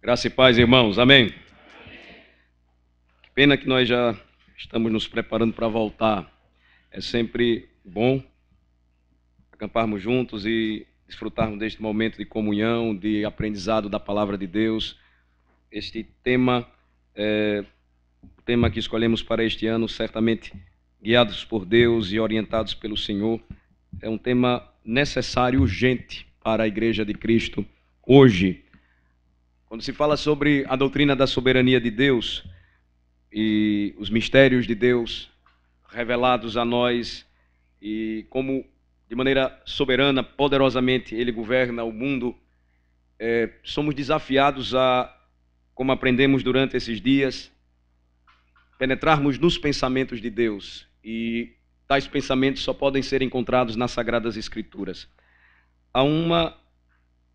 Graça e paz, irmãos. Amém. Que pena que nós já estamos nos preparando para voltar. É sempre bom acamparmos juntos e desfrutarmos deste momento de comunhão, de aprendizado da palavra de Deus. Este tema é o tema que escolhemos para este ano, certamente guiados por Deus e orientados pelo Senhor. É um tema necessário, urgente para a Igreja de Cristo hoje. Quando se fala sobre a doutrina da soberania de Deus e os mistérios de Deus revelados a nós e como de maneira soberana, poderosamente Ele governa o mundo, somos desafiados a, como aprendemos durante esses dias, penetrarmos nos pensamentos de Deus, e tais pensamentos só podem ser encontrados nas Sagradas Escrituras. Há uma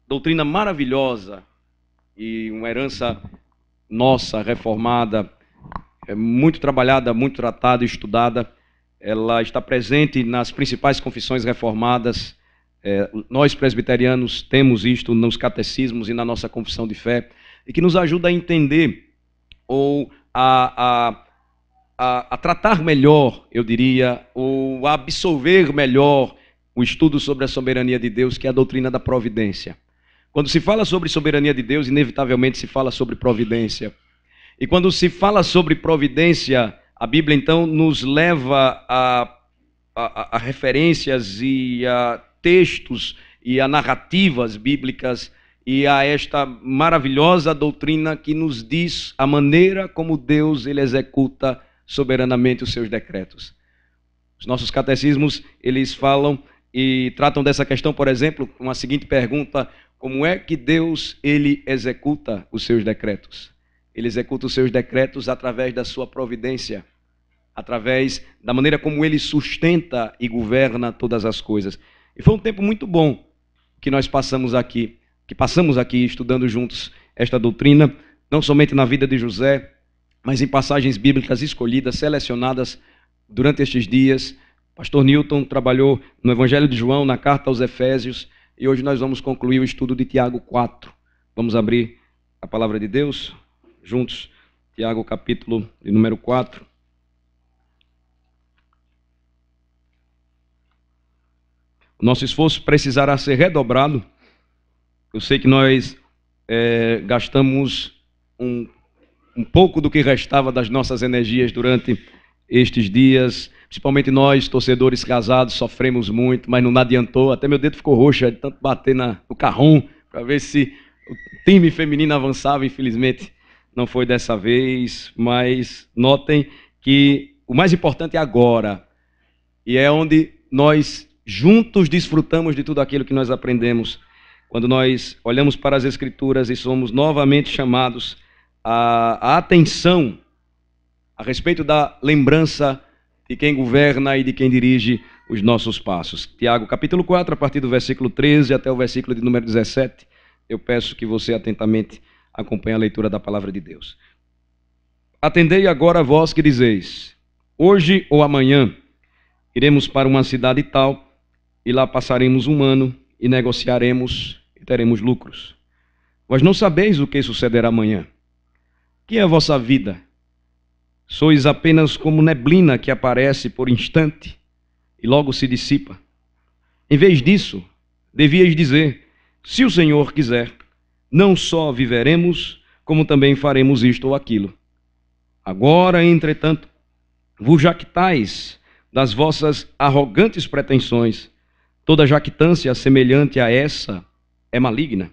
doutrina maravilhosa e uma herança nossa, reformada, muito trabalhada, muito tratada e estudada. Ela está presente nas principais confissões reformadas. Nós presbiterianos temos isto nos catecismos e na nossa confissão de fé, e que nos ajuda a entender ou a tratar melhor, eu diria, ou a absorver melhor o estudo sobre a soberania de Deus, que é a doutrina da providência. Quando se fala sobre soberania de Deus, inevitavelmente se fala sobre providência. E quando se fala sobre providência, a Bíblia então nos leva a referências e a textos e a narrativas bíblicas e a esta maravilhosa doutrina que nos diz a maneira como Deus ele executa soberanamente os seus decretos. Os nossos catecismos, eles falam e tratam dessa questão, por exemplo, com a seguinte pergunta: como é que Deus ele executa os seus decretos? Ele executa os seus decretos através da sua providência, através da maneira como ele sustenta e governa todas as coisas. E foi um tempo muito bom que nós passamos aqui estudando juntos esta doutrina, não somente na vida de José, mas em passagens bíblicas escolhidas, selecionadas durante estes dias. Pastor Newton trabalhou no Evangelho de João, na carta aos Efésios, e hoje nós vamos concluir o estudo de Tiago 4. Vamos abrir a palavra de Deus juntos, Tiago capítulo de número 4. O nosso esforço precisará ser redobrado. Eu sei que nós gastamos um pouco do que restava das nossas energias durante estes dias, principalmente nós, torcedores casados, sofremos muito, mas não adiantou, até meu dedo ficou roxo de tanto bater no carrom, para ver se o time feminino avançava. Infelizmente não foi dessa vez, mas notem que o mais importante é agora, e é onde nós juntos desfrutamos de tudo aquilo que nós aprendemos, quando nós olhamos para as Escrituras e somos novamente chamados a atenção a respeito da lembrança de quem governa e de quem dirige os nossos passos. Tiago, capítulo 4, a partir do versículo 13 até o versículo de número 17, eu peço que você atentamente acompanhe a leitura da palavra de Deus. Atendei agora vós que dizeis: hoje ou amanhã iremos para uma cidade tal, e lá passaremos um ano, e negociaremos, e teremos lucros. Vós não sabeis o que sucederá amanhã. Que é a vossa vida? Sois apenas como neblina que aparece por instante e logo se dissipa. Em vez disso, devíeis dizer: se o Senhor quiser, não só viveremos, como também faremos isto ou aquilo. Agora, entretanto, vos jactais das vossas arrogantes pretensões. Toda jactância semelhante a essa é maligna.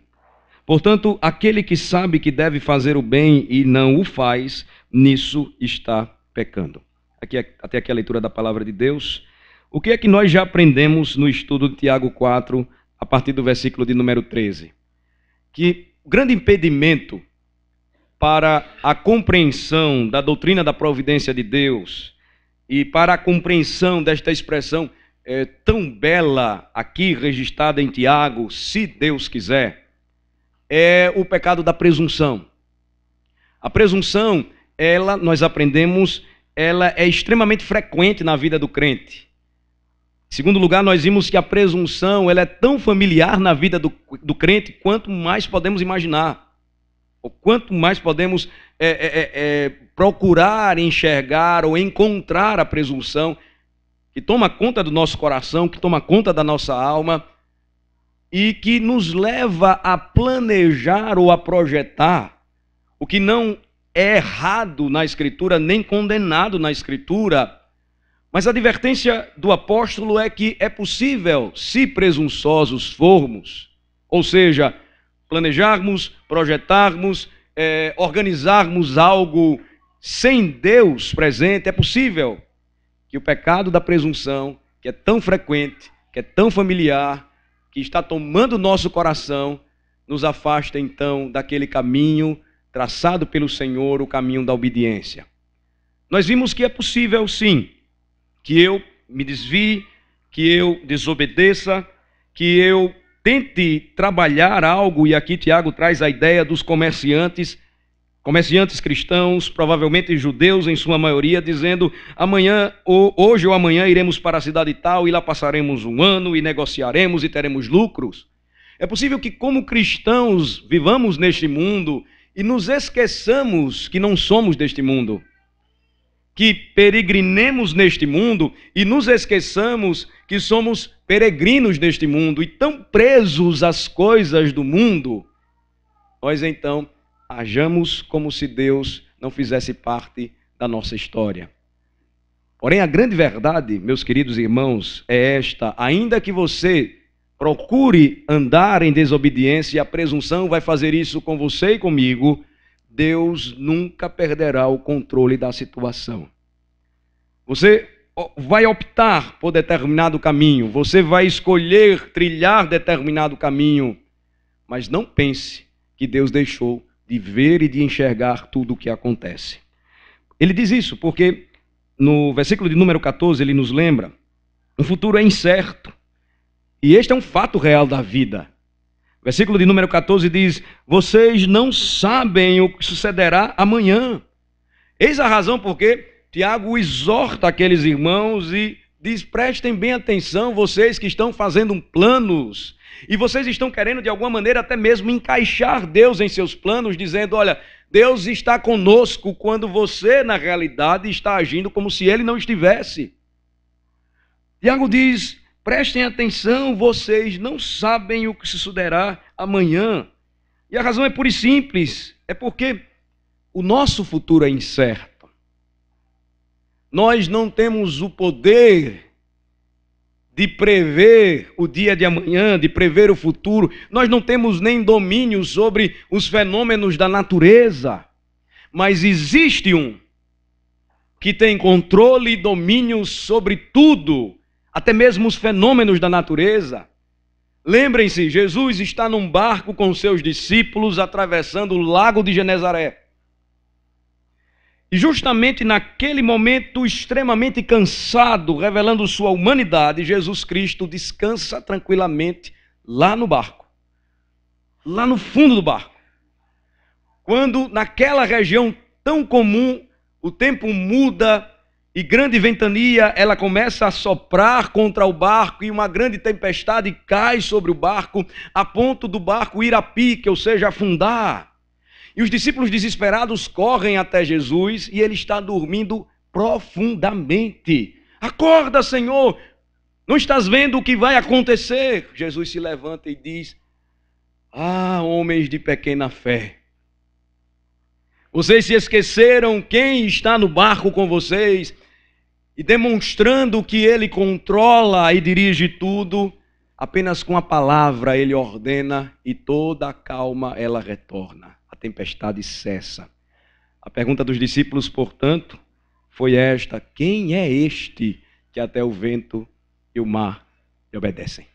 Portanto, aquele que sabe que deve fazer o bem e não o faz, nisso está pecando. Até aqui a leitura da palavra de Deus. O que é que nós já aprendemos no estudo de Tiago 4, a partir do versículo de número 13? Que o grande impedimento para a compreensão da doutrina da providência de Deus e para a compreensão desta expressão tão bela aqui registrada em Tiago, se Deus quiser, é o pecado da presunção. A presunção, nós aprendemos, ela é extremamente frequente na vida do crente. Em segundo lugar, nós vimos que a presunção ela é tão familiar na vida do crente quanto mais podemos imaginar. ou quanto mais podemos procurar enxergar ou encontrar a presunção que toma conta do nosso coração, que toma conta da nossa alma e que nos leva a planejar ou a projetar o que não é errado na Escritura, nem condenado na Escritura. Mas a advertência do apóstolo é que é possível, se presunçosos formos, ou seja, planejarmos, projetarmos, organizarmos algo sem Deus presente, é possível que o pecado da presunção, que é tão frequente, que é tão familiar, que está tomando o nosso coração, nos afaste então daquele caminho traçado pelo Senhor, o caminho da obediência. Nós vimos que é possível, sim, que eu me desvie, que eu desobedeça, que eu tente trabalhar algo, e aqui Tiago traz a ideia dos comerciantes cristãos, provavelmente judeus em sua maioria, dizendo: hoje ou amanhã iremos para a cidade tal e lá passaremos um ano e negociaremos e teremos lucros. É possível que, como cristãos, vivamos neste mundo e nos esqueçamos que não somos deste mundo, que peregrinemos neste mundo e nos esqueçamos que somos peregrinos neste mundo e tão presos às coisas do mundo, nós então hajamos como se Deus não fizesse parte da nossa história. Porém, a grande verdade, meus queridos irmãos, é esta: ainda que você procure andar em desobediência, e a presunção vai fazer isso com você e comigo, Deus nunca perderá o controle da situação. Você vai optar por determinado caminho, você vai escolher trilhar determinado caminho, mas não pense que Deus deixou de ver e de enxergar tudo o que acontece. Ele diz isso porque no versículo de número 14 ele nos lembra: o futuro é incerto, e este é um fato real da vida. Versículo de número 14 diz: vocês não sabem o que sucederá amanhã. Eis a razão porque Tiago exorta aqueles irmãos e diz: prestem bem atenção, vocês que estão fazendo planos, e vocês estão querendo de alguma maneira até mesmo encaixar Deus em seus planos, dizendo: olha, Deus está conosco, quando você na realidade está agindo como se Ele não estivesse. Tiago diz: prestem atenção, vocês não sabem o que sucederá amanhã. E a razão é pura e simples, é porque o nosso futuro é incerto. Nós não temos o poder de prever o dia de amanhã, de prever o futuro. Nós não temos nem domínio sobre os fenômenos da natureza. Mas existe um que tem controle e domínio sobre tudo, até mesmo os fenômenos da natureza. Lembrem-se, Jesus está num barco com seus discípulos atravessando o lago de Genezaré. E justamente naquele momento extremamente cansado, revelando sua humanidade, Jesus Cristo descansa tranquilamente lá no barco, lá no fundo do barco. Quando naquela região tão comum o tempo muda e grande ventania, ela começa a soprar contra o barco e uma grande tempestade cai sobre o barco, a ponto do barco ir a pique, ou seja, afundar. E os discípulos desesperados correm até Jesus e ele está dormindo profundamente. Acorda, Senhor! Não estás vendo o que vai acontecer? Jesus se levanta e diz: ah, homens de pequena fé! Vocês se esqueceram quem está no barco com vocês e demonstrando que ele controla e dirige tudo, apenas com a palavra ele ordena e toda a calma ela retorna. A tempestade cessa. A pergunta dos discípulos, portanto, foi esta: quem é este que até o vento e o mar lhe obedecem?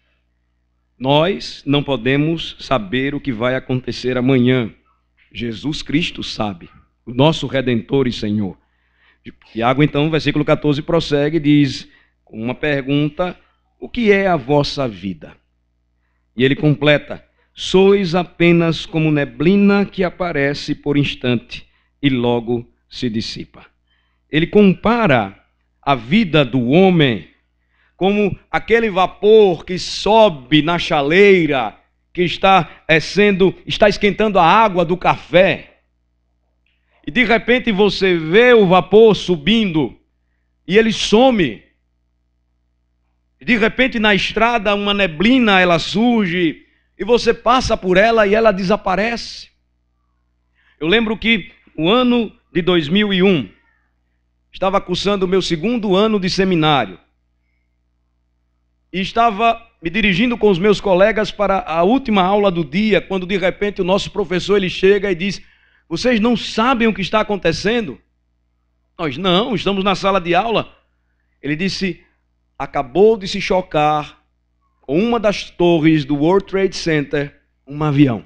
Nós não podemos saber o que vai acontecer amanhã. Jesus Cristo sabe, o nosso Redentor e Senhor. Tiago, então, versículo 14, prossegue e diz, com uma pergunta: o que é a vossa vida? E ele completa: sois apenas como neblina que aparece por instante e logo se dissipa. Ele compara a vida do homem como aquele vapor que sobe na chaleira, que está esquentando a água do café. e de repente você vê o vapor subindo e ele some. De repente na estrada uma neblina ela surge e você passa por ela e ela desaparece. Eu lembro que o ano de 2001, estava cursando o meu 2º ano de seminário. E estava me dirigindo com os meus colegas para a última aula do dia, quando de repente o nosso professor ele chega e diz: vocês não sabem o que está acontecendo? Nós não, estamos na sala de aula. Ele disse: acabou de se chocar com uma das torres do World Trade Center um avião.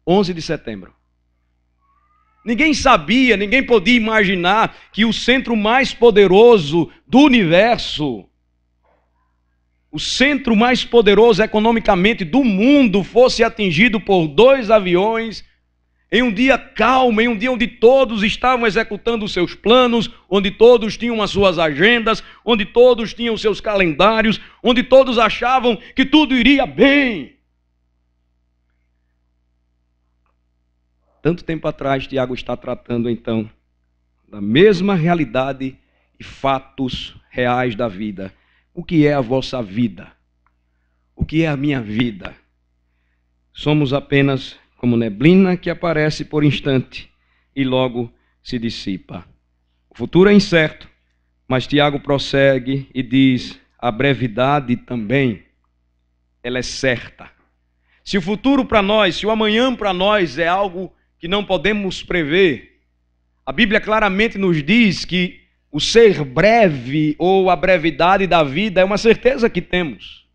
11 de setembro. Ninguém sabia, ninguém podia imaginar que o centro mais poderoso do universo, o centro mais poderoso economicamente do mundo, fosse atingido por 2 aviões em um dia calmo, em um dia onde todos estavam executando os seus planos, onde todos tinham as suas agendas, onde todos tinham os seus calendários, onde todos achavam que tudo iria bem. Tanto tempo atrás, Tiago está tratando então da mesma realidade e fatos reais da vida. O que é a vossa vida? O que é a minha vida? Somos apenas como neblina que aparece por instante e logo se dissipa. O futuro é incerto, mas Tiago prossegue e diz: a brevidade também, ela é certa. Se o futuro para nós, se o amanhã para nós é algo que não podemos prever, a Bíblia claramente nos diz que o ser breve ou a brevidade da vida é uma certeza que temos.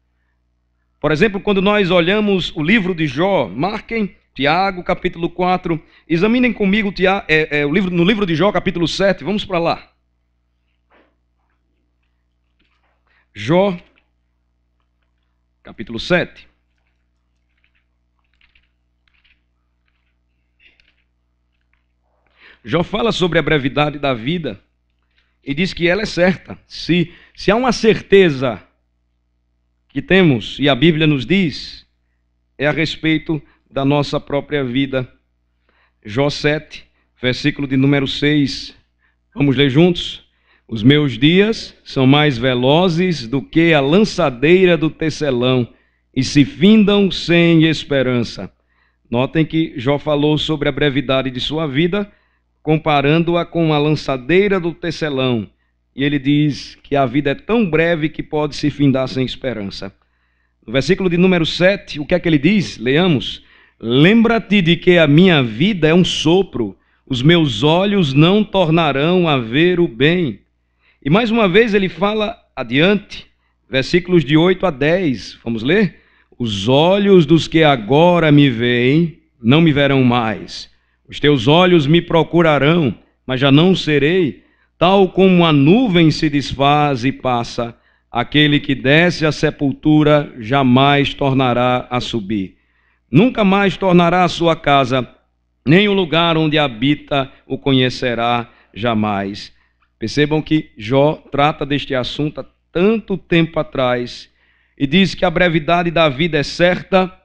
Por exemplo, quando nós olhamos o livro de Jó, marquem Tiago, capítulo 4, examinem comigo no livro de Jó, capítulo 7, vamos para lá. Jó, capítulo 7. Jó fala sobre a brevidade da vida e diz que ela é certa. Se há uma certeza que temos, e a Bíblia nos diz, é a respeito da nossa própria vida. Jó 7, versículo de número 6. Vamos ler juntos? Os meus dias são mais velozes do que a lançadeira do tecelão e se findam sem esperança. Notem que Jó falou sobre a brevidade de sua vida, comparando-a com a lançadeira do tecelão. E ele diz que a vida é tão breve que pode se findar sem esperança. No versículo de número 7, o que é que ele diz? Leamos. Lembra-te de que a minha vida é um sopro, os meus olhos não tornarão a ver o bem. E mais uma vez ele fala adiante, versículos de 8 a 10, vamos ler? Os olhos dos que agora me veem não me verão mais. Os teus olhos me procurarão, mas já não serei. Tal como a nuvem se desfaz e passa, aquele que desce à sepultura jamais tornará a subir. Nunca mais tornará a sua casa, nem o lugar onde habita o conhecerá jamais. Percebam que Jó trata deste assunto há tanto tempo atrás e diz que a brevidade da vida é certa,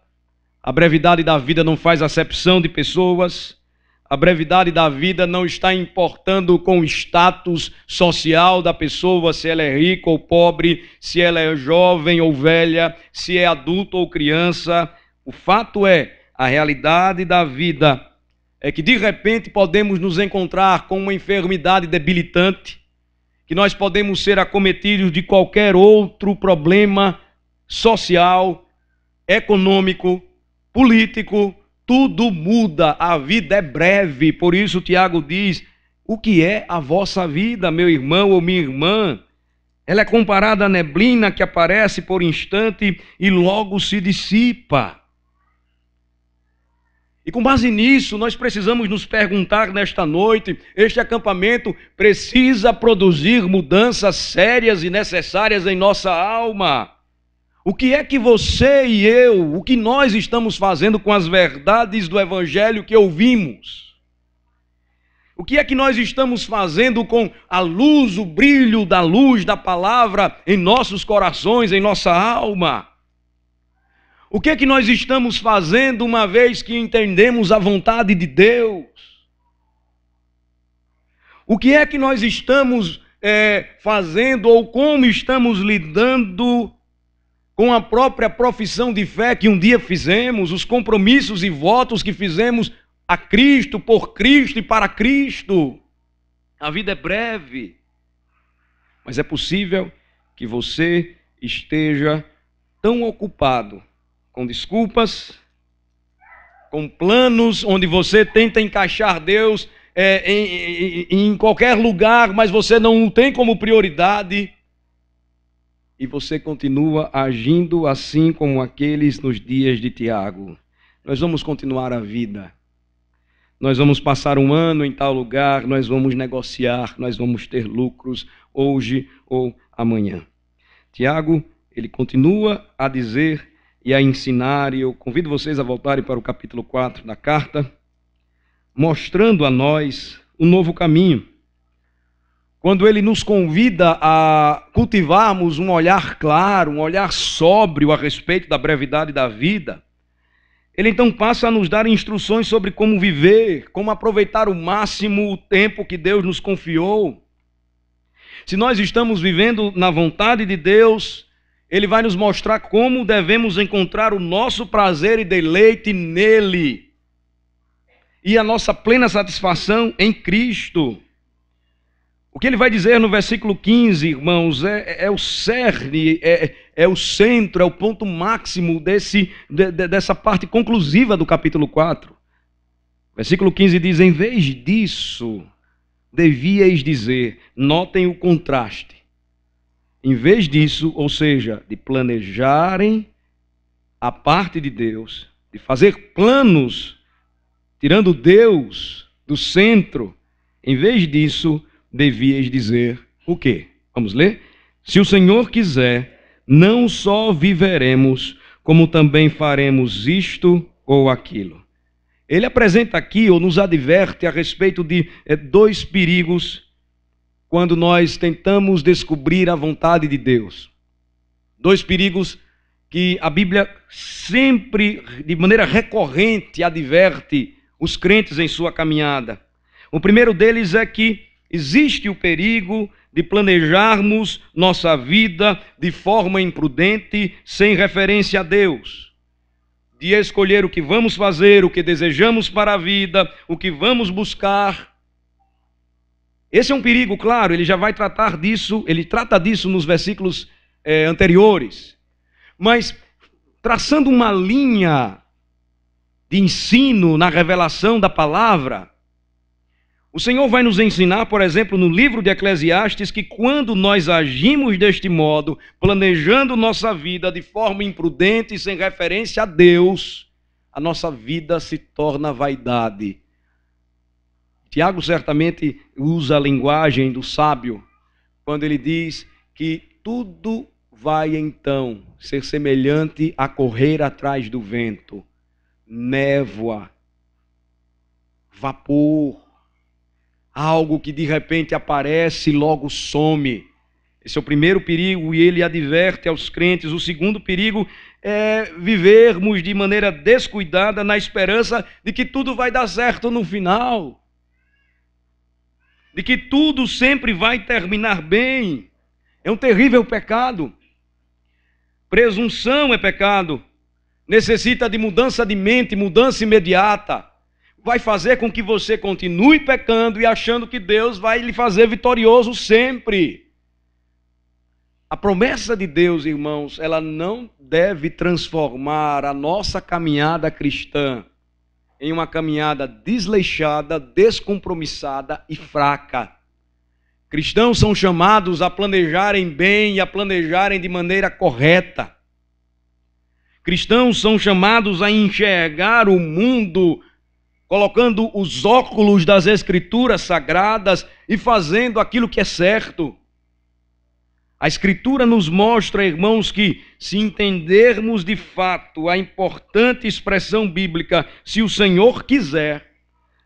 a brevidade da vida não faz acepção de pessoas, a brevidade da vida não está importando com o status social da pessoa, se ela é rica ou pobre, se ela é jovem ou velha, se é adulto ou criança. O fato é, a realidade da vida é que de repente podemos nos encontrar com uma enfermidade debilitante, que nós podemos ser acometidos de qualquer outro problema social, econômico, político. Tudo muda, a vida é breve. Por isso Tiago diz, o que é a vossa vida, meu irmão ou minha irmã? Ela é comparada à neblina que aparece por instante e logo se dissipa. E com base nisso, nós precisamos nos perguntar nesta noite, este acampamento precisa produzir mudanças sérias e necessárias em nossa alma. O que é que você e eu, o que nós estamos fazendo com as verdades do Evangelho que ouvimos? O que é que nós estamos fazendo com a luz, o brilho da luz da palavra em nossos corações, em nossa alma? O que é que nós estamos fazendo uma vez que entendemos a vontade de Deus? O que é que nós estamos fazendo ou como estamos lidando com a própria profissão de fé que um dia fizemos, os compromissos e votos que fizemos a Cristo, por Cristo e para Cristo? A vida é breve, mas é possível que você esteja tão ocupado com desculpas, com planos onde você tenta encaixar Deus em qualquer lugar, mas você não o tem como prioridade, e você continua agindo assim como aqueles nos dias de Tiago. Nós vamos continuar a vida, nós vamos passar um ano em tal lugar, nós vamos negociar, nós vamos ter lucros hoje ou amanhã. Tiago, ele continua a dizer e a ensinar, e eu convido vocês a voltarem para o capítulo 4 da carta, mostrando a nós um novo caminho. Quando ele nos convida a cultivarmos um olhar claro, um olhar sóbrio a respeito da brevidade da vida, ele então passa a nos dar instruções sobre como viver, como aproveitar o máximo o tempo que Deus nos confiou. Se nós estamos vivendo na vontade de Deus, Ele vai nos mostrar como devemos encontrar o nosso prazer e deleite nele, e a nossa plena satisfação em Cristo. O que ele vai dizer no versículo 15, irmãos, é o cerne, é o centro, é o ponto máximo dessa parte conclusiva do capítulo 4. Versículo 15 diz: em vez disso, devíeis dizer, notem o contraste. Em vez disso, ou seja, de planejarem a parte de Deus, de fazer planos, tirando Deus do centro, em vez disso, devíeis dizer o quê? Vamos ler? Se o Senhor quiser, não só viveremos, como também faremos isto ou aquilo. Ele apresenta aqui, ou nos adverte a respeito de dois perigos quando nós tentamos descobrir a vontade de Deus. Dois perigos que a Bíblia sempre, de maneira recorrente, adverte os crentes em sua caminhada. O primeiro deles é que existe o perigo de planejarmos nossa vida de forma imprudente, sem referência a Deus. De escolher o que vamos fazer, o que desejamos para a vida, o que vamos buscar. Esse é um perigo, claro, ele já vai tratar disso, ele trata disso nos versículos anteriores. Mas, traçando uma linha de ensino na revelação da palavra, o Senhor vai nos ensinar, por exemplo, no livro de Eclesiastes, que quando nós agimos deste modo, planejando nossa vida de forma imprudente e sem referência a Deus, a nossa vida se torna vaidade. Tiago certamente usa a linguagem do sábio, quando ele diz que tudo vai então ser semelhante a correr atrás do vento, névoa, vapor, algo que de repente aparece e logo some. Esse é o primeiro perigo e ele adverte aos crentes. O segundo perigo é vivermos de maneira descuidada na esperança de que tudo vai dar certo no final, de que tudo sempre vai terminar bem. É um terrível pecado. Presunção é pecado. Necessita de mudança de mente, mudança imediata. Vai fazer com que você continue pecando e achando que Deus vai lhe fazer vitorioso sempre. A promessa de Deus, irmãos, ela não deve transformar a nossa caminhada cristã em uma caminhada desleixada, descompromissada e fraca. Cristãos são chamados a planejarem bem e a planejarem de maneira correta. Cristãos são chamados a enxergar o mundo colocando os óculos das Escrituras sagradas e fazendo aquilo que é certo. A Escritura nos mostra, irmãos, que se entendermos de fato a importante expressão bíblica, se o Senhor quiser,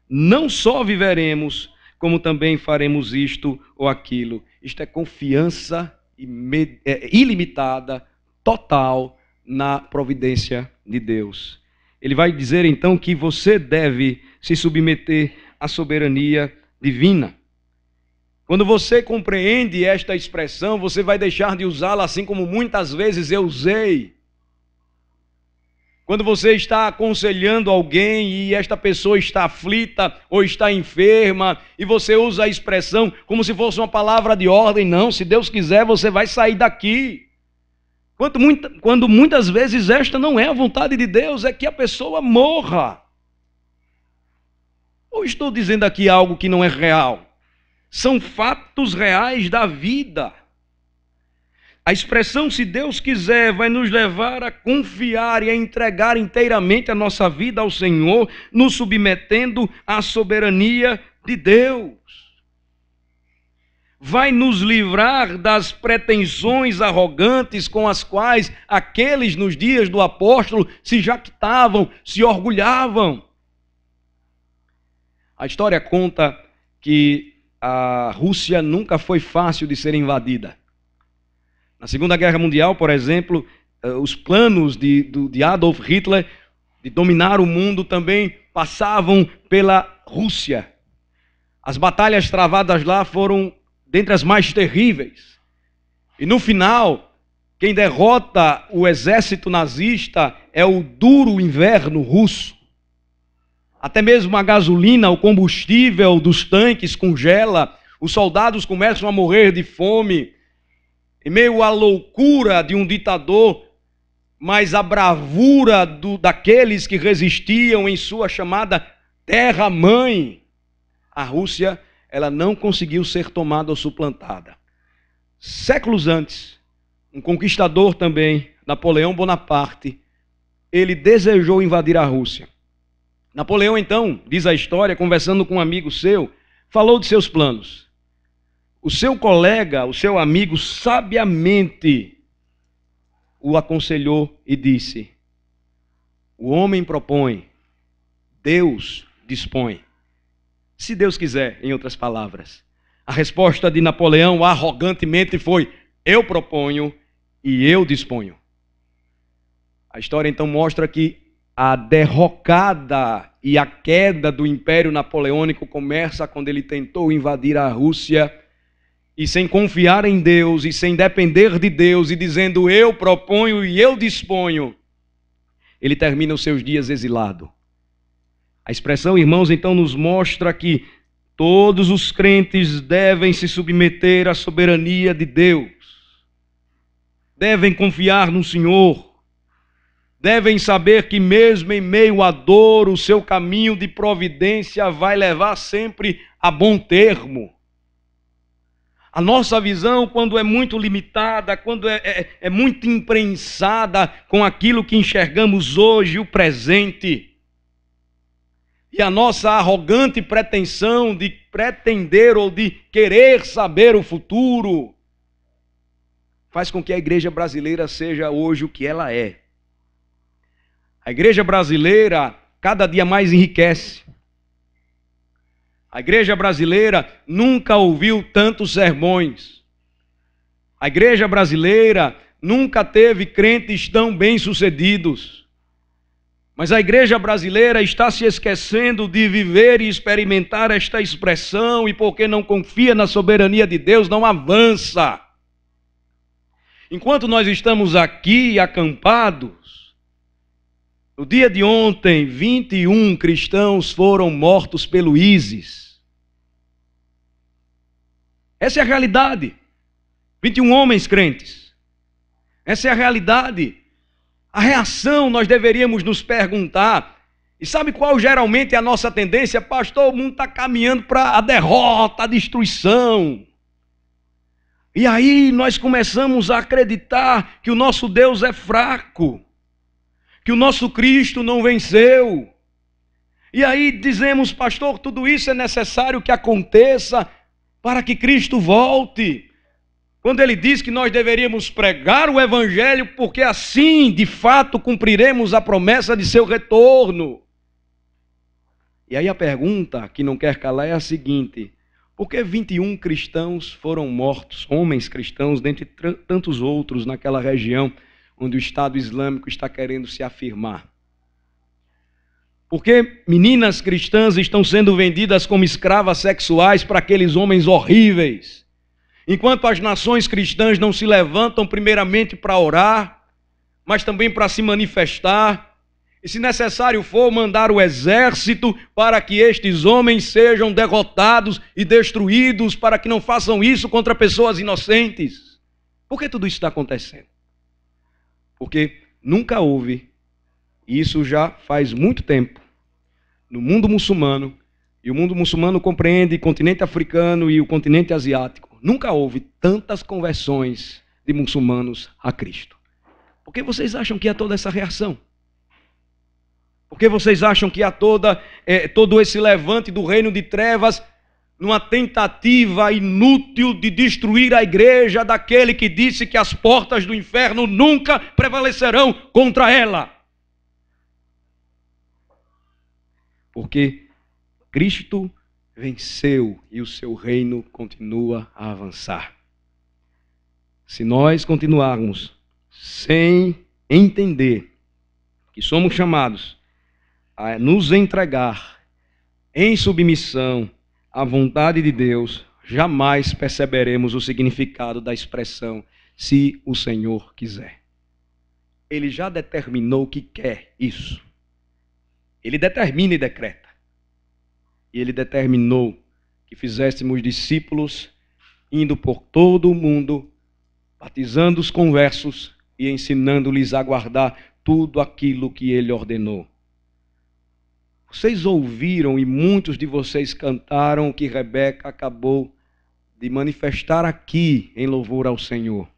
não só viveremos, como também faremos isto ou aquilo. Isto é confiança ilimitada, total, na providência de Deus. Ele vai dizer então que você deve se submeter à soberania divina. Quando você compreende esta expressão, você vai deixar de usá-la assim como muitas vezes eu usei. Quando você está aconselhando alguém e esta pessoa está aflita ou está enferma e você usa a expressão como se fosse uma palavra de ordem, não, se Deus quiser você vai sair daqui. Quando muitas vezes esta não é a vontade de Deus, é que a pessoa morra. Ou estou dizendo aqui algo que não é real? São fatos reais da vida. A expressão "se Deus quiser" vai nos levar a confiar e a entregar inteiramente a nossa vida ao Senhor, nos submetendo à soberania de Deus. Vai nos livrar das pretensões arrogantes com as quais aqueles nos dias do apóstolo se jactavam, se orgulhavam. A história conta que a Rússia nunca foi fácil de ser invadida. Na Segunda Guerra Mundial, por exemplo, os planos de Adolf Hitler de dominar o mundo também passavam pela Rússia. As batalhas travadas lá foram dentre as mais terríveis. E no final, quem derrota o exército nazista é o duro inverno russo. Até mesmo a gasolina, o combustível dos tanques congela, os soldados começam a morrer de fome, em meio à loucura de um ditador, mas a bravura daqueles que resistiam em sua chamada terra-mãe. A Rússia, ela não conseguiu ser tomada ou suplantada. Séculos antes, um conquistador também, Napoleão Bonaparte, ele desejou invadir a Rússia. Napoleão, então, diz a história, conversando com um amigo seu, falou de seus planos. O seu colega, o seu amigo, sabiamente o aconselhou e disse: o homem propõe, Deus dispõe. Se Deus quiser, em outras palavras. A resposta de Napoleão arrogantemente foi: eu proponho e eu disponho. A história então mostra que a derrocada e a queda do Império Napoleônico começa quando ele tentou invadir a Rússia e, sem confiar em Deus e sem depender de Deus e dizendo eu proponho e eu disponho, ele termina os seus dias exilado. A expressão, irmãos, então nos mostra que todos os crentes devem se submeter à soberania de Deus, devem confiar no Senhor, devem saber que mesmo em meio à dor, o seu caminho de providência vai levar sempre a bom termo. A nossa visão, quando é muito limitada, quando é muito imprensada com aquilo que enxergamos hoje, o presente, e a nossa arrogante pretensão de pretender ou de querer saber o futuro, faz com que a igreja brasileira seja hoje o que ela é. A igreja brasileira cada dia mais enriquece. A igreja brasileira nunca ouviu tantos sermões. A igreja brasileira nunca teve crentes tão bem-sucedidos. Mas a igreja brasileira está se esquecendo de viver e experimentar esta expressão, e porque não confia na soberania de Deus, não avança. Enquanto nós estamos aqui acampados, no dia de ontem, 21 cristãos foram mortos pelo ISIS. Essa é a realidade. 21 homens crentes. Essa é a realidade. A reação nós deveríamos nos perguntar. E sabe qual geralmente é a nossa tendência? Pastor, o mundo está caminhando para a derrota, a destruição. E aí nós começamos a acreditar que o nosso Deus é fraco, que o nosso Cristo não venceu. E aí dizemos: pastor, tudo isso é necessário que aconteça para que Cristo volte. Quando ele diz que nós deveríamos pregar o Evangelho, porque assim, de fato, cumpriremos a promessa de seu retorno. E aí a pergunta que não quer calar é a seguinte: por que 21 cristãos foram mortos, homens cristãos, dentre tantos outros naquela região onde o Estado Islâmico está querendo se afirmar? Porque meninas cristãs estão sendo vendidas como escravas sexuais para aqueles homens horríveis. Enquanto as nações cristãs não se levantam primeiramente para orar, mas também para se manifestar, e se necessário for, mandar o exército para que estes homens sejam derrotados e destruídos, para que não façam isso contra pessoas inocentes. Por que tudo isso está acontecendo? Porque nunca houve, e isso já faz muito tempo, no mundo muçulmano, e o mundo muçulmano compreende o continente africano e o continente asiático, nunca houve tantas conversões de muçulmanos a Cristo. Por que vocês acham que há toda essa reação? Por que vocês acham que há todo esse levante do reino de trevas numa tentativa inútil de destruir a igreja daquele que disse que as portas do inferno nunca prevalecerão contra ela? Porque Cristo venceu e o seu reino continua a avançar. Se nós continuarmos sem entender que somos chamados a nos entregar em submissão à vontade de Deus, jamais perceberemos o significado da expressão "se o Senhor quiser". Ele já determinou que quer isso. Ele determina e decreta. E ele determinou que fizéssemos discípulos, indo por todo o mundo, batizando os conversos e ensinando-lhes a guardar tudo aquilo que ele ordenou. Vocês ouviram e muitos de vocês cantaram o que Rebeca acabou de manifestar aqui em louvor ao Senhor.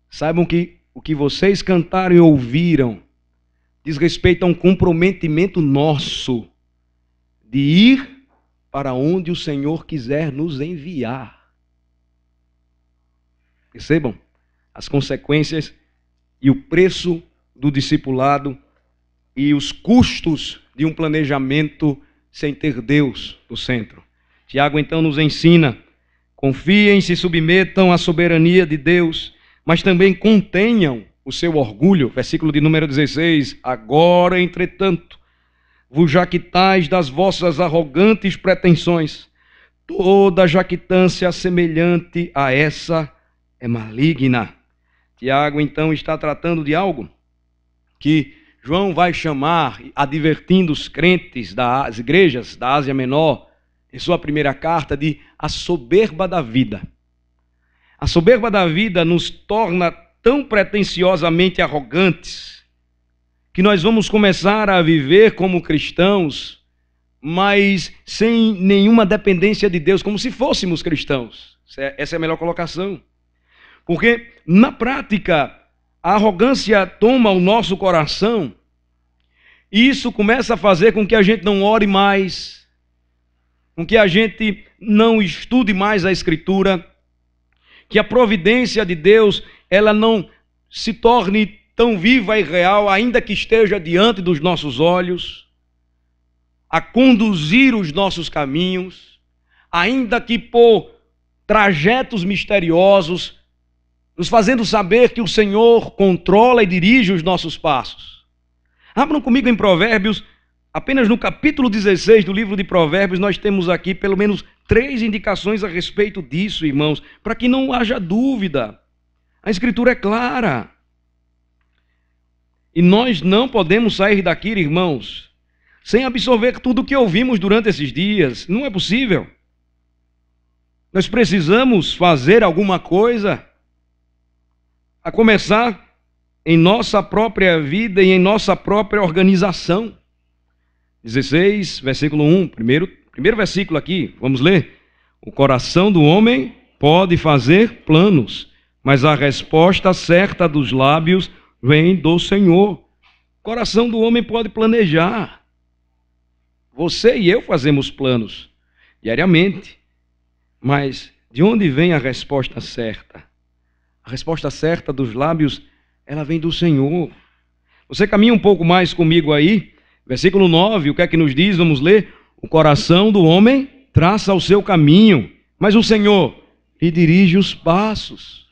Saibam que o que vocês cantaram e ouviram diz respeito a um comprometimento nosso de ir para onde o Senhor quiser nos enviar. Percebam as consequências e o preço do discipulado e os custos de um planejamento sem ter Deus no centro. Tiago então nos ensina: confiem, se submetam à soberania de Deus, mas também contenham o seu orgulho. Versículo de número 16: agora, entretanto, vos jactais das vossas arrogantes pretensões. Toda jactância semelhante a essa é maligna. Tiago então está tratando de algo que João vai chamar, advertindo os crentes das igrejas da Ásia Menor, em sua primeira carta, de a soberba da vida. A soberba da vida nos torna tão pretensiosamente arrogantes que nós vamos começar a viver como cristãos, mas sem nenhuma dependência de Deus, como se fôssemos cristãos. Essa é a melhor colocação. Porque, na prática, a arrogância toma o nosso coração e isso começa a fazer com que a gente não ore mais, com que a gente não estude mais a Escritura, que a providência de Deus ela não se torne tão viva e real, ainda que esteja diante dos nossos olhos, a conduzir os nossos caminhos, ainda que por trajetos misteriosos, nos fazendo saber que o Senhor controla e dirige os nossos passos. Abram comigo em Provérbios, apenas no capítulo 16 do livro de Provérbios, nós temos aqui pelo menos 3 indicações a respeito disso, irmãos, para que não haja dúvida. A Escritura é clara. E nós não podemos sair daqui, irmãos, sem absorver tudo o que ouvimos durante esses dias. Não é possível. Nós precisamos fazer alguma coisa, a começar em nossa própria vida e em nossa própria organização. 16, versículo 1, primeiro versículo aqui, vamos ler. O coração do homem pode fazer planos, mas a resposta certa dos lábios vem do Senhor. O coração do homem pode planejar. Você e eu fazemos planos diariamente, mas de onde vem a resposta certa? A resposta certa dos lábios, ela vem do Senhor. Você caminha um pouco mais comigo aí. Versículo 9, o que é que nos diz? Vamos ler. O coração do homem traça o seu caminho, mas o Senhor lhe dirige os passos.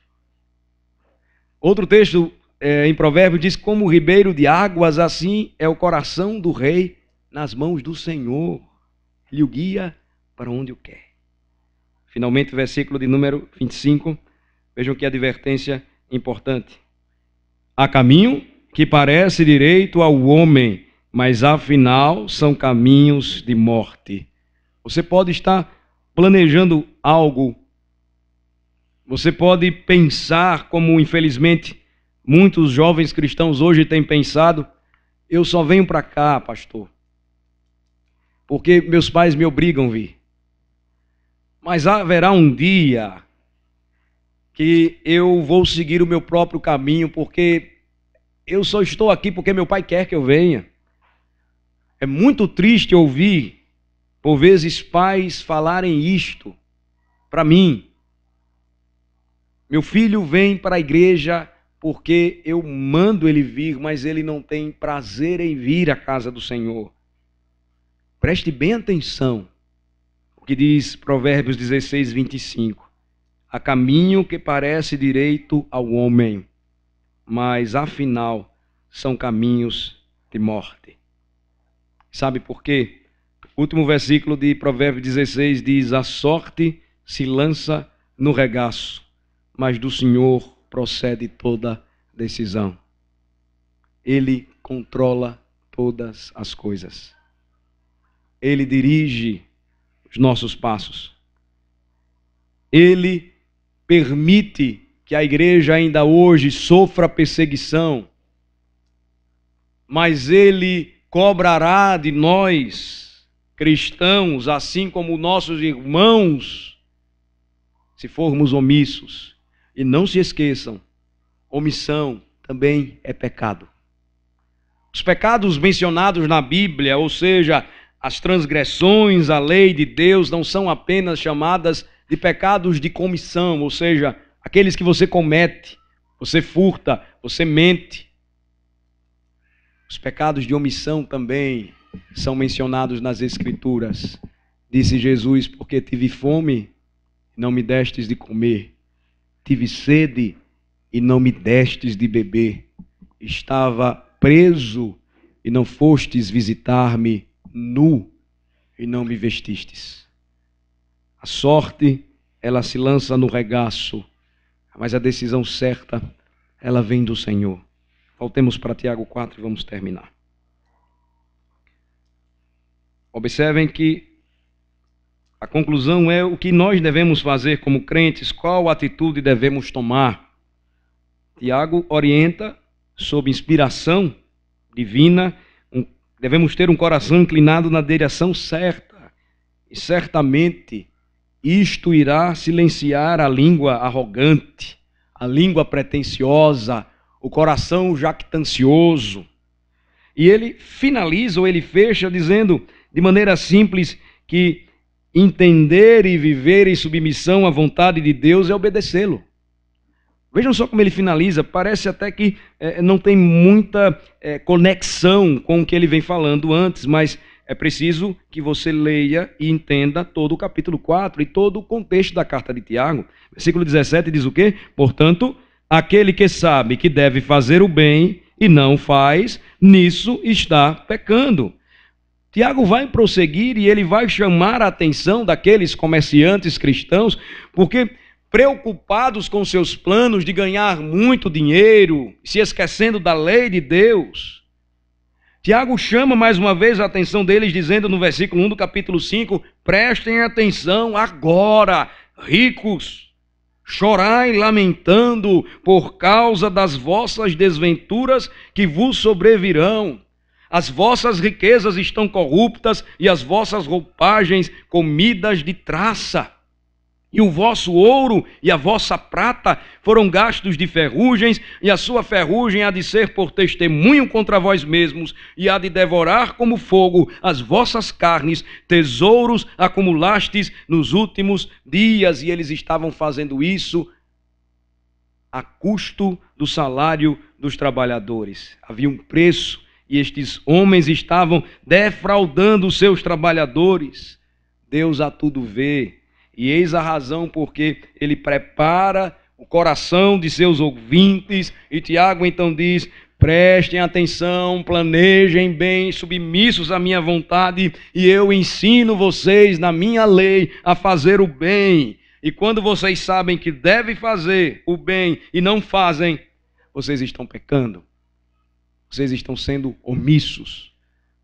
Outro texto em Provérbios diz, como o ribeiro de águas, assim é o coração do rei nas mãos do Senhor. Ele o guia para onde o quer. Finalmente, versículo de número 25. Vejam que advertência importante. Há caminho que parece direito ao homem, mas afinal são caminhos de morte. Você pode estar planejando algo. Você pode pensar como, infelizmente, muitos jovens cristãos hoje têm pensado: eu só venho para cá, pastor, porque meus pais me obrigam a vir. Mas haverá um dia que eu vou seguir o meu próprio caminho, porque eu só estou aqui porque meu pai quer que eu venha. É muito triste ouvir, por vezes, pais falarem isto para mim. Meu filho vem para a igreja porque eu mando ele vir, mas ele não tem prazer em vir à casa do Senhor. Preste bem atenção o que diz Provérbios 16, 25. Há caminho que parece direito ao homem, mas afinal são caminhos de morte. Sabe por quê? O último versículo de Provérbios 16 diz: a sorte se lança no regaço, mas do Senhor procede toda decisão. Ele controla todas as coisas. Ele dirige os nossos passos. Ele permite que a igreja ainda hoje sofra perseguição, mas Ele cobrará de nós, cristãos, assim como nossos irmãos, se formos omissos. E não se esqueçam, omissão também é pecado. Os pecados mencionados na Bíblia, ou seja, as transgressões à lei de Deus, não são apenas chamadas de pecados de comissão, ou seja, aqueles que você comete, você furta, você mente. Os pecados de omissão também são mencionados nas Escrituras. Disse Jesus: porque tive fome e não me destes de comer, tive sede e não me destes de beber, estava preso e não fostes visitar-me, nu e não me vestistes. A sorte, ela se lança no regaço, mas a decisão certa, ela vem do Senhor. Voltemos para Tiago 4 e vamos terminar. Observem que a conclusão é o que nós devemos fazer como crentes, qual atitude devemos tomar. Tiago orienta sob inspiração divina, devemos ter um coração inclinado na direção certa, e certamente isto irá silenciar a língua arrogante, a língua pretensiosa, o coração jactancioso. E ele finaliza, ou ele fecha, dizendo de maneira simples que entender e viver em submissão à vontade de Deus é obedecê-lo. Vejam só como ele finaliza, parece até que não tem muita conexão com o que ele vem falando antes, mas é preciso que você leia e entenda todo o capítulo 4 e todo o contexto da carta de Tiago. Versículo 17 diz o quê? Portanto, aquele que sabe que deve fazer o bem e não faz, nisso está pecando. Tiago vai prosseguir e ele vai chamar a atenção daqueles comerciantes cristãos, porque preocupados com seus planos de ganhar muito dinheiro, se esquecendo da lei de Deus, Tiago chama mais uma vez a atenção deles, dizendo no versículo 1 do capítulo 5, prestem atenção agora, ricos, chorai lamentando por causa das vossas desventuras que vos sobrevirão. As vossas riquezas estão corruptas e as vossas roupagens comidas de traça. E o vosso ouro e a vossa prata foram gastos de ferrugens, e a sua ferrugem há de ser por testemunho contra vós mesmos, e há de devorar como fogo as vossas carnes, tesouros acumulastes nos últimos dias. E eles estavam fazendo isso a custo do salário dos trabalhadores. Havia um preço, e estes homens estavam defraudando os seus trabalhadores. Deus a tudo vê. E eis a razão porque ele prepara o coração de seus ouvintes. E Tiago então diz: prestem atenção, planejem bem, submissos à minha vontade, e eu ensino vocês na minha lei a fazer o bem. E quando vocês sabem que devem fazer o bem e não fazem, vocês estão pecando. Vocês estão sendo omissos.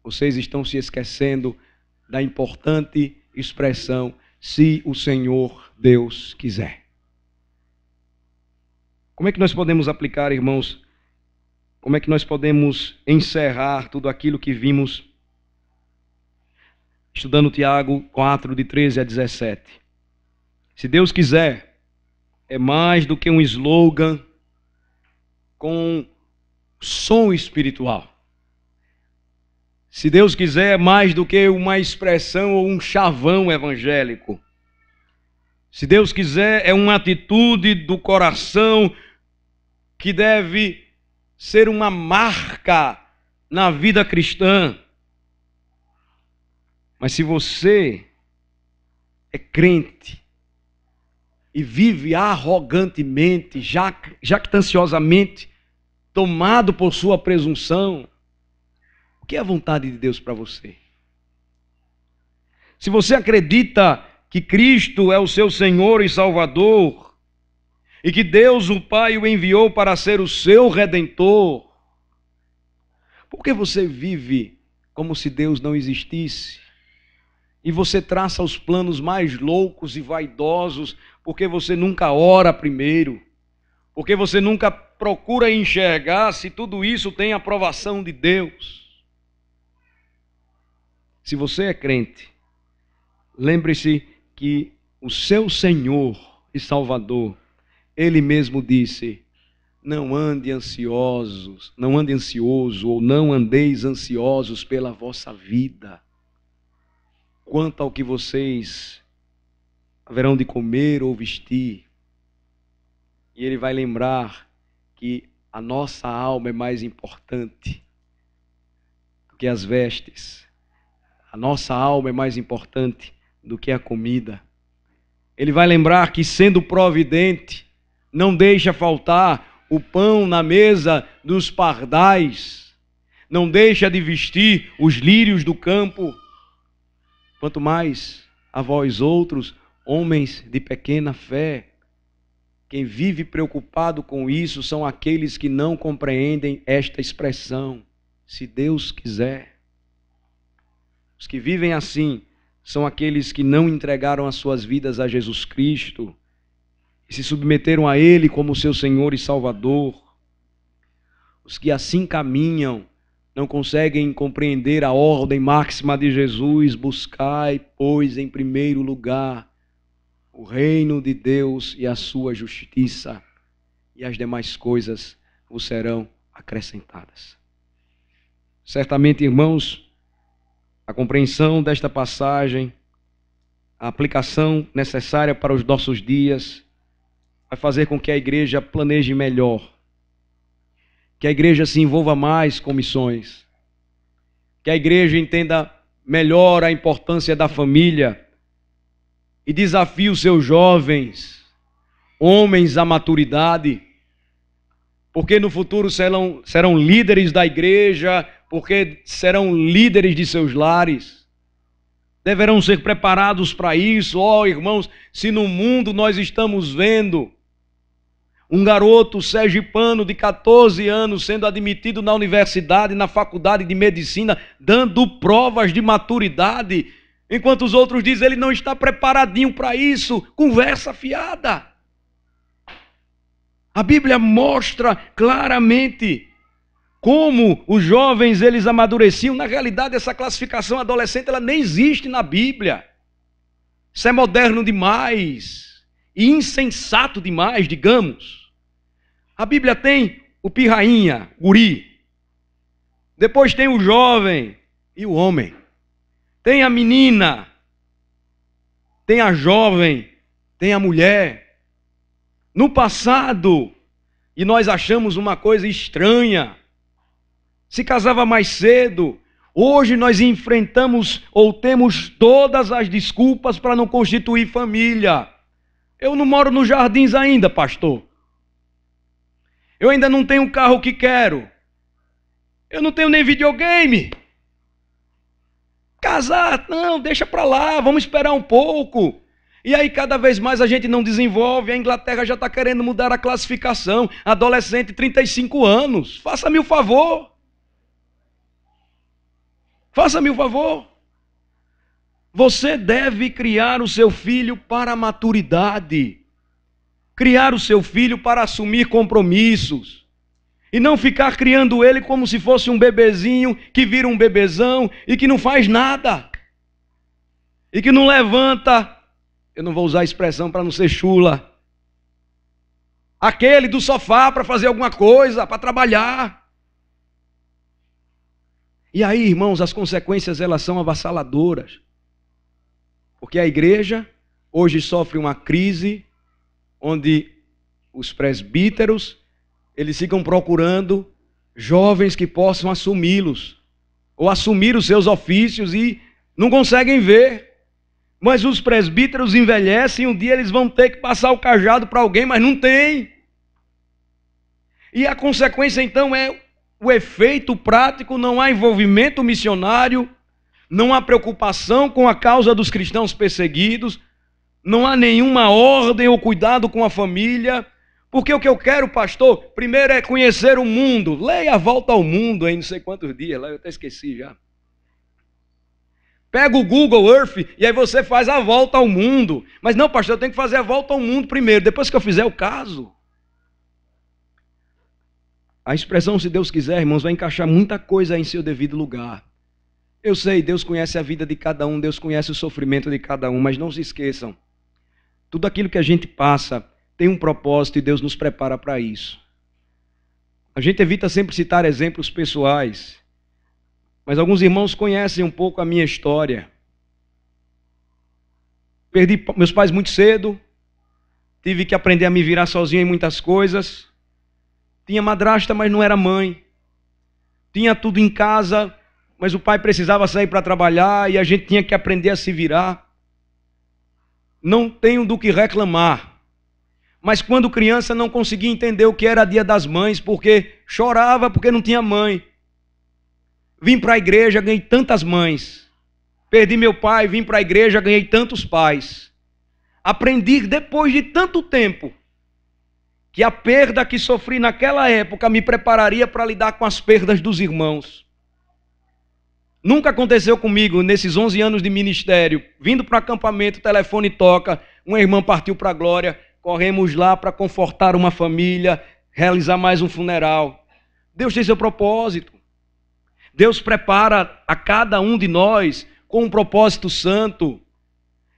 Vocês estão se esquecendo da importante expressão: se o Senhor Deus quiser. Como é que nós podemos aplicar, irmãos? Como é que nós podemos encerrar tudo aquilo que vimos estudando Tiago 4, de 13 a 17? Se Deus quiser, é mais do que um slogan com som espiritual. Se Deus quiser, é mais do que uma expressão ou um chavão evangélico. Se Deus quiser, é uma atitude do coração que deve ser uma marca na vida cristã. Mas se você é crente e vive arrogantemente, jactanciosamente, tomado por sua presunção, o que é a vontade de Deus para você? Se você acredita que Cristo é o seu Senhor e Salvador, e que Deus o Pai o enviou para ser o seu Redentor, por que você vive como se Deus não existisse? E você traça os planos mais loucos e vaidosos, porque você nunca ora primeiro, porque você nunca procura enxergar se tudo isso tem aprovação de Deus. Se você é crente, lembre-se que o seu Senhor e Salvador, Ele mesmo disse: não ande ansioso ou não andeis ansiosos pela vossa vida, quanto ao que vocês haverão de comer ou vestir. E Ele vai lembrar que a nossa alma é mais importante do que as vestes. A nossa alma é mais importante do que a comida. Ele vai lembrar que, sendo providente, não deixa faltar o pão na mesa dos pardais, não deixa de vestir os lírios do campo. Quanto mais a vós outros, homens de pequena fé. Quem vive preocupado com isso são aqueles que não compreendem esta expressão: se Deus quiser. Os que vivem assim são aqueles que não entregaram as suas vidas a Jesus Cristo e se submeteram a Ele como seu Senhor e Salvador. Os que assim caminham não conseguem compreender a ordem máxima de Jesus: buscai, pois, em primeiro lugar o reino de Deus e a sua justiça, e as demais coisas vos serão acrescentadas. Certamente, irmãos, a compreensão desta passagem, a aplicação necessária para os nossos dias, vai fazer com que a igreja planeje melhor, que a igreja se envolva mais com missões, que a igreja entenda melhor a importância da família e desafie os seus jovens, homens à maturidade, porque no futuro serão líderes da igreja, porque serão líderes de seus lares. Deverão ser preparados para isso. Irmãos, se no mundo nós estamos vendo um garoto sergipano de 14 anos sendo admitido na universidade, na faculdade de medicina, dando provas de maturidade, enquanto os outros dizem ele não está preparadinho para isso, conversa fiada. A Bíblia mostra claramente como os jovens eles amadureciam. Na realidade, essa classificação adolescente ela nem existe na Bíblia. Isso é moderno demais e insensato demais, digamos. A Bíblia tem o pirrainha, o guri. Depois tem o jovem e o homem. Tem a menina, tem a jovem, tem a mulher. No passado, e nós achamos uma coisa estranha, se casava mais cedo. Hoje nós enfrentamos ou temos todas as desculpas para não constituir família. Eu não moro nos Jardins ainda, pastor. Eu ainda não tenho o carro que quero. Eu não tenho nem videogame. Casar, não, deixa para lá, vamos esperar um pouco. E aí cada vez mais a gente não desenvolve, a Inglaterra já está querendo mudar a classificação. Adolescente, 35 anos, faça-me o favor. Faça-me o favor. Você deve criar o seu filho para a maturidade. Criar o seu filho para assumir compromissos. E não ficar criando ele como se fosse um bebezinho que vira um bebezão e que não faz nada. E que não levanta, eu não vou usar a expressão para não ser chula, aquele do sofá para fazer alguma coisa, para trabalhar. E aí, irmãos, as consequências elas são avassaladoras. Porque a igreja hoje sofre uma crise onde os presbíteros eles ficam procurando jovens que possam assumi-los, ou assumir os seus ofícios e não conseguem ver. Mas os presbíteros envelhecem, um dia eles vão ter que passar o cajado para alguém, mas não tem. E a consequência então é o efeito prático, não há envolvimento missionário, não há preocupação com a causa dos cristãos perseguidos, não há nenhuma ordem ou cuidado com a família. Porque o que eu quero, pastor, primeiro é conhecer o mundo. Leia A Volta ao Mundo aí, não sei quantos dias, lá eu até esqueci já. Pega o Google Earth e aí você faz a volta ao mundo. Mas não, pastor, eu tenho que fazer a volta ao mundo primeiro, depois que eu fizer o caso. A expressão, se Deus quiser, irmãos, vai encaixar muita coisa em seu devido lugar. Eu sei, Deus conhece a vida de cada um, Deus conhece o sofrimento de cada um, mas não se esqueçam. Tudo aquilo que a gente passa tem um propósito e Deus nos prepara para isso. A gente evita sempre citar exemplos pessoais, mas alguns irmãos conhecem um pouco a minha história. Perdi meus pais muito cedo, tive que aprender a me virar sozinho em muitas coisas. Tinha madrasta, mas não era mãe. Tinha tudo em casa, mas o pai precisava sair para trabalhar e a gente tinha que aprender a se virar. Não tenho do que reclamar. Mas quando criança não conseguia entender o que era Dia das Mães, porque chorava porque não tinha mãe. Vim para a igreja, ganhei tantas mães. Perdi meu pai, vim para a igreja, ganhei tantos pais. Aprendi depois de tanto tempo que a perda que sofri naquela época me prepararia para lidar com as perdas dos irmãos. Nunca aconteceu comigo nesses 11 anos de ministério. Vindo para o acampamento, o telefone toca, uma irmã partiu para a glória. Corremos lá para confortar uma família, realizar mais um funeral. Deus tem seu propósito. Deus prepara a cada um de nós com um propósito santo.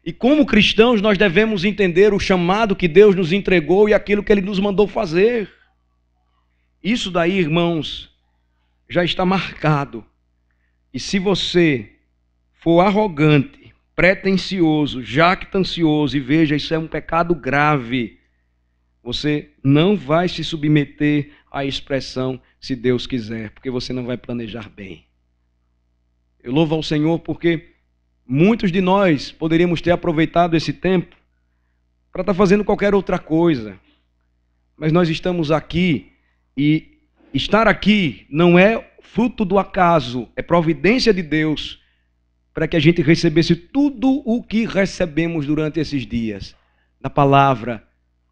E como cristãos nós devemos entender o chamado que Deus nos entregou e aquilo que Ele nos mandou fazer. Isso daí, irmãos, já está marcado. E se você for arrogante, pretensioso, jactancioso, e veja, isso é um pecado grave, você não vai se submeter à expressão se Deus quiser, porque você não vai planejar bem. Eu louvo ao Senhor porque muitos de nós poderíamos ter aproveitado esse tempo para estar fazendo qualquer outra coisa, mas nós estamos aqui e estar aqui não é fruto do acaso, é providência de Deus, para que a gente recebesse tudo o que recebemos durante esses dias, da palavra,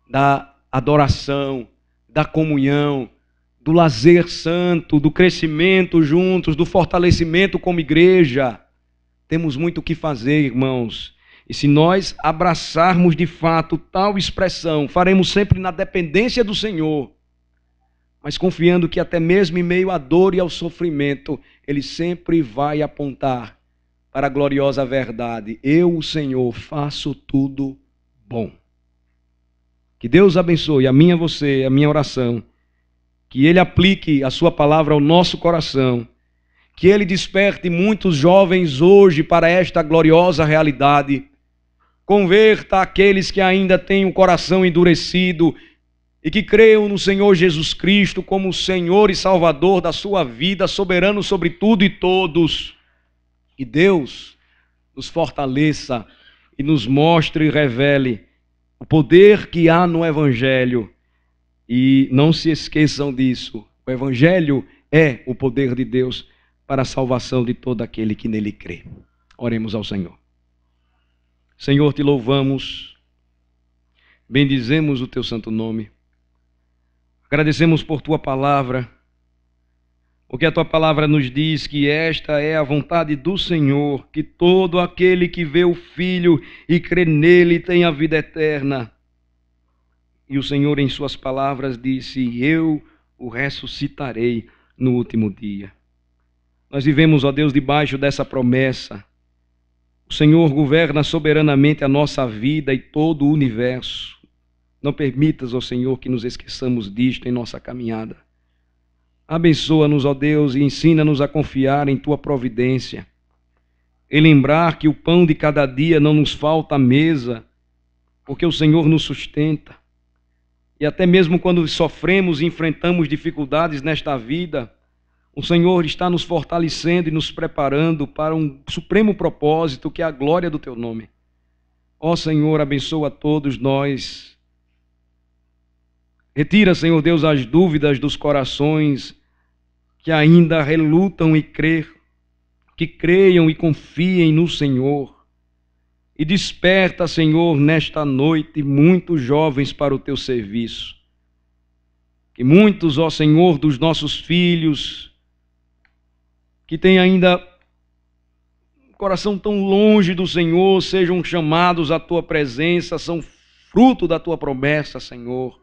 da adoração, da comunhão, do lazer santo, do crescimento juntos, do fortalecimento como igreja. Temos muito o que fazer, irmãos. E se nós abraçarmos de fato tal expressão, faremos sempre na dependência do Senhor, mas confiando que até mesmo em meio à dor e ao sofrimento, Ele sempre vai apontar para a gloriosa verdade: eu, o Senhor, faço tudo bom. Que Deus abençoe a minha, você, a minha oração. Que Ele aplique a sua palavra ao nosso coração. Que Ele desperte muitos jovens hoje para esta gloriosa realidade. Converta aqueles que ainda têm o coração endurecido e que creiam no Senhor Jesus Cristo como o Senhor e Salvador da sua vida, soberano sobre tudo e todos. Que Deus nos fortaleça e nos mostre e revele o poder que há no Evangelho. E não se esqueçam disso, o Evangelho é o poder de Deus para a salvação de todo aquele que nele crê. Oremos ao Senhor. Senhor, te louvamos, bendizemos o teu santo nome, agradecemos por tua palavra, porque a tua palavra nos diz que esta é a vontade do Senhor, que todo aquele que vê o Filho e crê nele tem a vida eterna. E o Senhor em suas palavras disse: eu o ressuscitarei no último dia. Nós vivemos, ó Deus, debaixo dessa promessa. O Senhor governa soberanamente a nossa vida e todo o universo. Não permitas, ó Senhor, que nos esqueçamos disto em nossa caminhada. Abençoa-nos, ó Deus, e ensina-nos a confiar em tua providência. E lembrar que o pão de cada dia não nos falta à mesa, porque o Senhor nos sustenta. E até mesmo quando sofremos e enfrentamos dificuldades nesta vida, o Senhor está nos fortalecendo e nos preparando para um supremo propósito, que é a glória do teu nome. Ó Senhor, abençoa a todos nós. Retira, Senhor Deus, as dúvidas dos corações que ainda relutam em crer, que creiam e confiem no Senhor. E desperta, Senhor, nesta noite muitos jovens para o teu serviço. Que muitos, ó Senhor, dos nossos filhos, que têm ainda um coração tão longe do Senhor, sejam chamados à tua presença, são fruto da tua promessa, Senhor.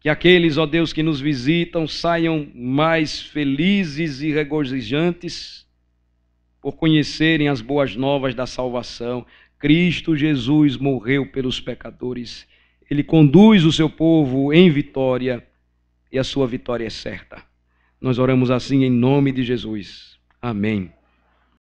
Que aqueles, ó Deus, que nos visitam saiam mais felizes e regozijantes por conhecerem as boas novas da salvação. Cristo Jesus morreu pelos pecadores. Ele conduz o seu povo em vitória e a sua vitória é certa. Nós oramos assim em nome de Jesus. Amém.